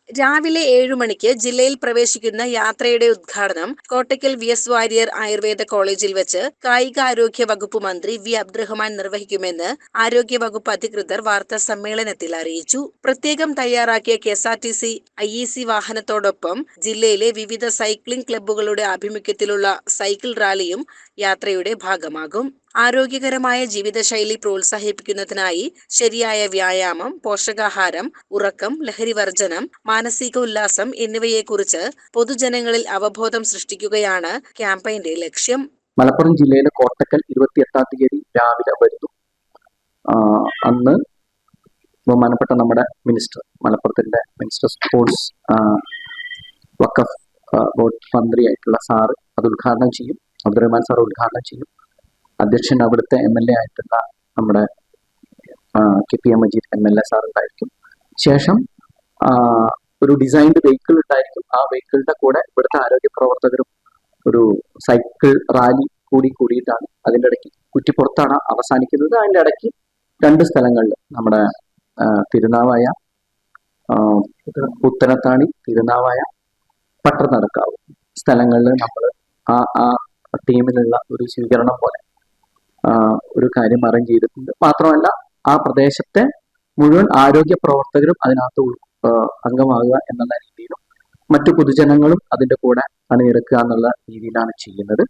രാവിലെ 7 മണിക്ക് ജില്ലയിൽ പ്രവേശിക്കുന്ന യാത്രയുടെ ഉദ്ഘാടനം കോട്ടയ്ക്കൽ VS വാര്യർ ആയുർവേദ കോളേജിൽ വെച്ച് കായികാരോഗ്യ വകുപ്പ് മന്ത്രി V അബ്ദുറഹ്മാൻ നിർവഹിക്കുമെന്ന് ആരോഗ്യ വകുപ്പ് അധികൃതർ വാർത്താ സമ്മേളനത്തിൽ അറിയിച്ചു. പ്രത്യേകം തയ്യാറാക്കിയ KSRTC IEC വാഹനത്തോടൊപ്പം ജില്ലയിലെ വിവിധ സൈക്ലിംഗ് ക്ലബ്ബുകളുടെ ആഭിമുഖ്യത്തിലുള്ള സൈക്കിൾ റാലിയും യാത്രയുടെ ഭാഗമാകും. ആരോഗ്യകരമായ ജീവിതശൈലി പ്രോത്സാഹിപ്പിക്കുന്നതിനായി ശരിയായ വ്യായാമം, പോഷകാഹാരം, ഉറക്കം, ലഹരിവർജനം, മാനസിക ഉല്ലാസം എന്നിവയെക്കുറിച്ച് പൊതുജനങ്ങളിൽ അവബോധം സൃഷ്ടിക്കുകയാണ് ക്യാമ്പയിന്റെ ലക്ഷ്യം. മലപ്പുറം ജില്ലയിലെ കോട്ടക്കൽ 28-ാം തീയതി രാവിലെ വരുന്നു. അന്ന് ബഹുമാനപ്പെട്ട നമ്മുടെ മലപ്പുറത്തിന്റെ മിനിസ്റ്റർ സ്പോർട്സ് വഖഫ് ബോർഡ് മന്ത്രിയായിട്ടുള്ള സാറ് അത് ഉദ്ഘാടനം ചെയ്യും. അബ്ദുറഹ്മാൻ സാർ ഉദ്ഘാടനം ചെയ്യും. അധ്യക്ഷൻ അവിടുത്തെ MLA ആയിട്ടുള്ള നമ്മുടെ KPM മജീദ് MLA സാർ ഉണ്ടായിരിക്കും. ശേഷം ഒരു ഡിസൈൻഡ് വെഹിക്കിൾ ഉണ്ടായിരിക്കും. ആ വെഹിക്കിളിന്റെ കൂടെ ഇവിടുത്തെ ആരോഗ്യ പ്രവർത്തകരും ഒരു സൈക്കിൾ റാലി കൂടിയിട്ടാണ് അതിൻ്റെ ഇടയ്ക്ക് കുറ്റിപ്പുറത്താണ് അവസാനിക്കുന്നത്. അതിൻ്റെ ഇടയ്ക്ക് 2 സ്ഥലങ്ങളിൽ നമ്മുടെ തിരുനാവായ, പുത്തനത്താണി, തിരുനാവായ, പട്ടർനടക്കാവ് സ്ഥലങ്ങളിൽ നമ്മൾ ആ ടീമിലുള്ള ഒരു സ്വീകരണം പോലെ ഒരു കാര്യം അറേഞ്ച് ചെയ്തിട്ടുണ്ട്. മാത്രമല്ല ആ പ്രദേശത്തെ മുഴുവൻ ആരോഗ്യ പ്രവർത്തകരും അതിനകത്ത് അംഗമാകുക എന്നുള്ള രീതിയിലും മറ്റു പൊതുജനങ്ങളും അതിന്റെ കൂടെ അണിനിരക്കുക എന്നുള്ള രീതിയിലാണ് ചെയ്യുന്നത്.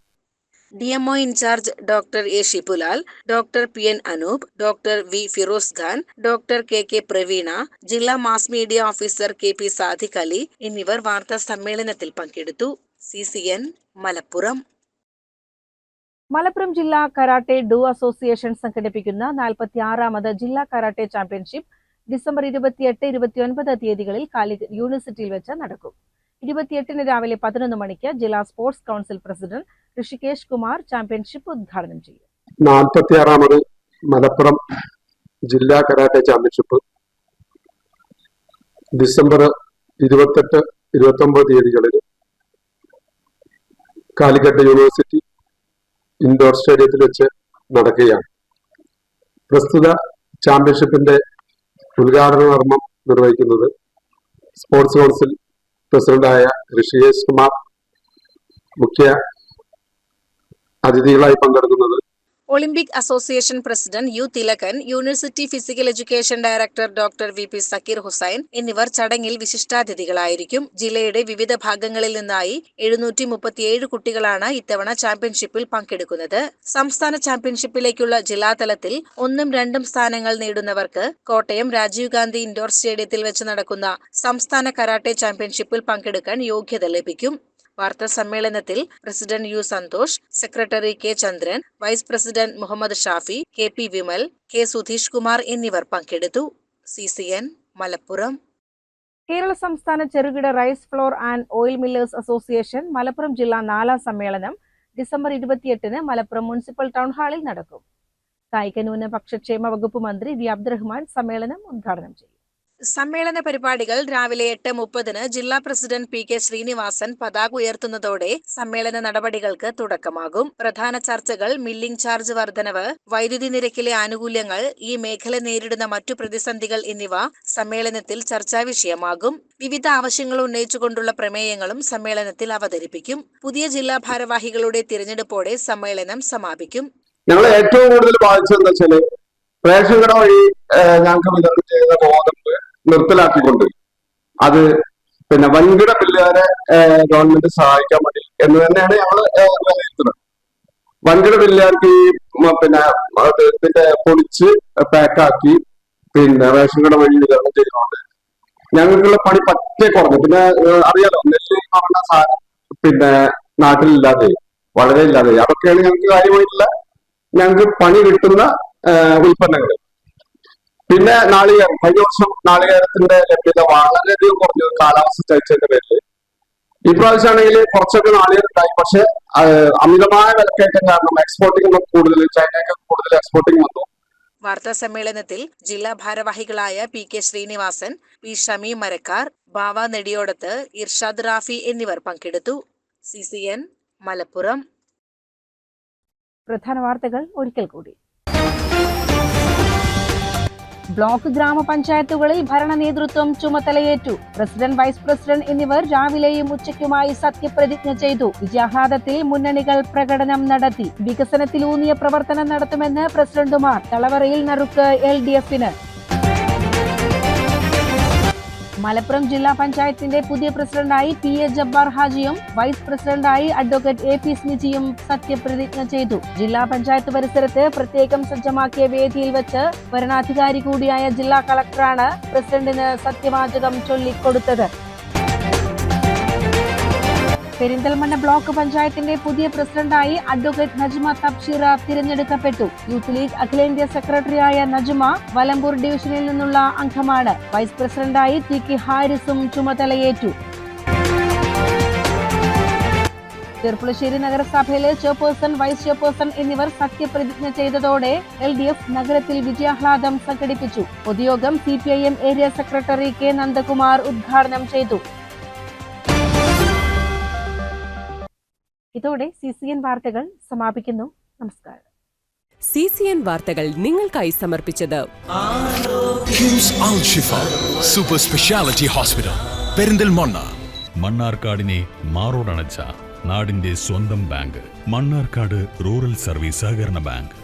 DMO in charge doctor A Shipulal, doctor PN Anoop, doctor V Firoz Khan, doctor KK Praveena, ജില്ലാ mass media officer KP Sadiq Ali എന്നിവർ വാർത്താ സമ്മേളനത്തിൽ പങ്കെടുത്തു. CCN മലപ്പുറം. മലപ്പുറം ജില്ലാ കരാട്ടെ ഡു അസോസിയേഷൻ സംഘടിപ്പിക്കുന്ന 46ാമത് ജില്ലാ കരാട്ടെ ചാമ്പ്യൻഷിപ്പ് ഡിസംബർ 28, 29 തീയതികളിൽ കാലിക്കറ്റ് യൂണിവേഴ്സിറ്റിയിൽ വെച്ച് നടക്കും. 28-ന് രാവിലെ 11 മണിക്ക് ജില്ലാ sports council president Rishikesh Kumar championship ഉദ്ഘാടനം ചെയ്യും. 46ാമത് മലപ്പുറം ജില്ലാ കരാട്ടെ ചാമ്പ്യൻഷിപ്പ് ഡിസംബർ 28, 29 തീയതികളിൽ കാലിക്കറ്റ് യൂണിവേഴ്സിറ്റി ഇൻഡോർ സ്റ്റേഡിയത്തിൽ വെച്ച് നടക്കുകയാണ്. പ്രസ്തുത ചാമ്പ്യൻഷിപ്പിന്റെ ഉദ്ഘാടന കർമ്മം നിർവഹിക്കുന്നത് സ്പോർട്സ് കൗൺസിൽ പ്രസിഡന്റായ ഋഷികേഷ് കുമാർ, മുഖ്യ അതിഥികളായി പങ്കെടുക്കുന്നത് Olympic association president U Thilakan, university physical education director doctor VP Zakir Hussain എന്നിവർ ചടങ്ങിൽ വിശിഷ്ടാതിഥികളായിരിക്കും. ജില്ലയുടെ വിവിധ ഭാഗങ്ങളിൽ നിന്നായി 737 കുട്ടികളാണ് ഇത്തവണ ചാമ്പ്യൻഷിപ്പിൽ പങ്കെടുക്കുന്നത്. സംസ്ഥാന ചാമ്പ്യൻഷിപ്പിലേക്കുള്ള ജില്ലാതലത്തിൽ 1ഉം 2ഉം സ്ഥാനങ്ങൾ നേടുന്നവർക്ക് കോട്ടയം രാജീവ് ഗാന്ധി ഇൻഡോർ സ്റ്റേഡിയത്തിൽ വെച്ച് നടക്കുന്ന സംസ്ഥാന കരാട്ടെ ചാമ്പ്യൻഷിപ്പിൽ പങ്കെടുക്കാൻ യോഗ്യത ലഭിക്കും. വാർത്താ സമ്മേളനത്തിൽ president U Santhosh, secretary K Chandran, vice president Muhammad Shafi, KP Vimal, K Sudheesh Kumar എന്നിവർ പങ്കെടുത്തു. CCN മലപ്പുറം. കേരള സംസ്ഥാന ചെറുകിട rice flour and oil millers association Malappuram ജില്ലാ 4ാം സമ്മേളനം ഡിസംബർ 28-ന് മലപ്പുറം മുനിസിപ്പൽ ടൗൺ ഹാളിൽ നടക്കും. കായിക ന്യൂനപക്ഷക്ഷേമ വകുപ്പ് മന്ത്രി V അബ്ദുറഹ്മാൻ സമ്മേളനം ഉദ്ഘാടനം ചെയ്യും. സമ്മേളന പരിപാടികൾ രാവിലെ 8:30-ന് ജില്ലാ പ്രസിഡന്റ് PK ശ്രീനിവാസൻ പതാക ഉയർത്തുന്നതോടെ സമ്മേളന നടപടികൾക്ക് തുടക്കമാകും. പ്രധാന ചർച്ചകൾ മില്ലിംഗ് ചാർജ് വർധനവ്, വൈദ്യുതി നിരക്കിലെ ആനുകൂല്യങ്ങൾ, ഈ മേഖല നേരിടുന്ന മറ്റു പ്രതിസന്ധികൾ എന്നിവ സമ്മേളനത്തിൽ ചർച്ചാ വിഷയമാകും. വിവിധ ആവശ്യങ്ങൾ ഉന്നയിച്ചുകൊണ്ടുള്ള പ്രമേയങ്ങളും സമ്മേളനത്തിൽ അവതരിപ്പിക്കും. പുതിയ ജില്ലാ ഭാരവാഹികളുടെ തിരഞ്ഞെടുപ്പോടെ സമ്മേളനം സമാപിക്കും. ഞങ്ങൾ ഏറ്റവും കൂടുതൽ ബാധിച്ചതെന്ന് വെച്ചാല് റേഷൻ കട വഴി ഞങ്ങൾക്ക് വിതരണം ചെയ്യുന്ന ഗോതമ്പ് നിർത്തലാക്കിക്കൊണ്ട് അത് പിന്നെ വൻകിട ബില്ലുകാരെ ഗവൺമെന്റ് സഹായിക്കാൻ വേണ്ടി എന്ന് തന്നെയാണ് ഞങ്ങൾ വിലയിരുത്തുന്നത്. വൻകിട ബില്ലുകാർക്ക് ഈ പിന്നെ ഇതിന്റെ പൊടിച്ച് പാക്കാക്കി പിന്നെ റേഷൻ കട വഴി വിതരണം ചെയ്യുന്നുണ്ട്. ഞങ്ങൾക്കുള്ള പണി പറ്റേ കുറഞ്ഞു. പിന്നെ അറിയാലോ, നെല്ല് പറഞ്ഞ സാധനം പിന്നെ നാട്ടിലില്ലാതെ വളരെ ഇല്ലാതെ, അതൊക്കെയാണ് ഞങ്ങൾക്ക് കാര്യമായിട്ടുള്ള ഞങ്ങൾക്ക് പണി കിട്ടുന്ന ഉൽപ്പന്നങ്ങൾ. പിന്നെ നാളികേരം, കഴിഞ്ഞ വർഷം നാളികേരത്തിന്റെ ലഭ്യത വളരെയധികം കുറഞ്ഞു കാലാവസ്ഥ ചതിച്ചതിന്റെ പേരിൽ. ഇപ്രാവശ്യമാണെങ്കിൽ കുറച്ചൊക്കെ നാളികേരം ഉണ്ടായി, പക്ഷെ അമിതമായ വിലക്കയറ്റം കാരണം എക്സ്പോർട്ടിംഗ് കൂടുതൽ, ചൈനയ്ക്ക് കൂടുതൽ എക്സ്പോർട്ടിംഗ് വന്നു. വാർത്താ സമ്മേളനത്തിൽ ജില്ലാ ഭാരവാഹികളായ PK ശ്രീനിവാസൻ, P ഷമി മരക്കാർ, ബാവ നെടിയോടത്ത്, ഇർഷാദ് റാഫി എന്നിവർ പങ്കെടുത്തു. CCN മലപ്പുറം. പ്രധാന വാർത്തകൾ ഒരിക്കൽ കൂടി. ബ്ലോക്ക് ഗ്രാമപഞ്ചായത്തുകളിൽ ഭരണ നേതൃത്വം ചുമതലയേറ്റു. പ്രസിഡന്റ്, വൈസ് പ്രസിഡന്റ് എന്നിവർ രാവിലെയും ഉച്ചയ്ക്കുമായി സത്യപ്രതിജ്ഞ ചെയ്തു. വിജയാഹ്ലാദത്തിൽ മുന്നണികൾ പ്രകടനം നടത്തി. വികസനത്തിലൂന്നിയ പ്രവർത്തനം നടത്തുമെന്ന് പ്രസിഡന്റുമാർ. തളവറയിൽ നറുക്ക് LDF-ന്. മലപ്പുറം ജില്ലാ പഞ്ചായത്തിന്റെ പുതിയ പ്രസിഡന്റായി PA ജബ്ബാർ ഹാജിയും വൈസ് പ്രസിഡന്റായി അഡ്വക്കേറ്റ് AP സ്മിജിയും സത്യപ്രതിജ്ഞ ചെയ്തു. ജില്ലാ പഞ്ചായത്ത് പരിസരത്ത് പ്രത്യേകം സജ്ജമാക്കിയ വേദിയിൽ വെച്ച് വരണാധികാരി കൂടിയായ ജില്ലാ കളക്ടറാണ് പ്രസിഡന്റിന് സത്യവാചകം ചൊല്ലിക്കൊടുത്തത്. പെരിന്തൽമണ്ണ ബ്ലോക്ക് പഞ്ചായത്തിന്റെ പുതിയ പ്രസിഡന്റായി അഡ്വക്കേറ്റ് നജ്മ തബ്ഷിറ തിരഞ്ഞെടുക്കപ്പെട്ടു. യൂത്ത് ലീഗ് അഖിലേന്ത്യാ സെക്രട്ടറിയായ നജ്മ വലമ്പൂർ ഡിവിഷനിൽ നിന്നുള്ള അംഗമാണ്. വൈസ് പ്രസിഡന്റായി TK ഹാരിസും ചുമതലയേറ്റു. ചെർപ്പുളശ്ശേരി നഗരസഭയിലെ ചെയർപേഴ്സൺ, വൈസ് ചെയർപേഴ്സൺ എന്നിവർ സത്യപ്രതിജ്ഞ ചെയ്തതോടെ LDF നഗരത്തിൽ വിജയാഹ്ലാദം സംഘടിപ്പിച്ചു. പൊതുയോഗം CPIM area secretary K Nandakumar ഉദ്ഘാടനം ചെയ്തു. ഇതോടെ CCN വാർത്തകൾ സമാപിക്കുന്നു. നമസ്കാരം. CCN വാർത്തകൾ നിങ്ങൾക്കായി സമർപ്പിച്ചത് കിംസ് അൽ ഷിഫ സൂപ്പർ സ്പെഷ്യാലിറ്റി ഹോസ്പിറ്റൽ പെരിന്തൽമണ്ണ. മണ്ണാർക്കാടിനെ മാറോടണച്ച നാടിന്റെ സ്വന്തം ബാങ്ക് മണ്ണാർക്കാട് റൂറൽ സർവീസ് സഹകരണ ബാങ്ക്.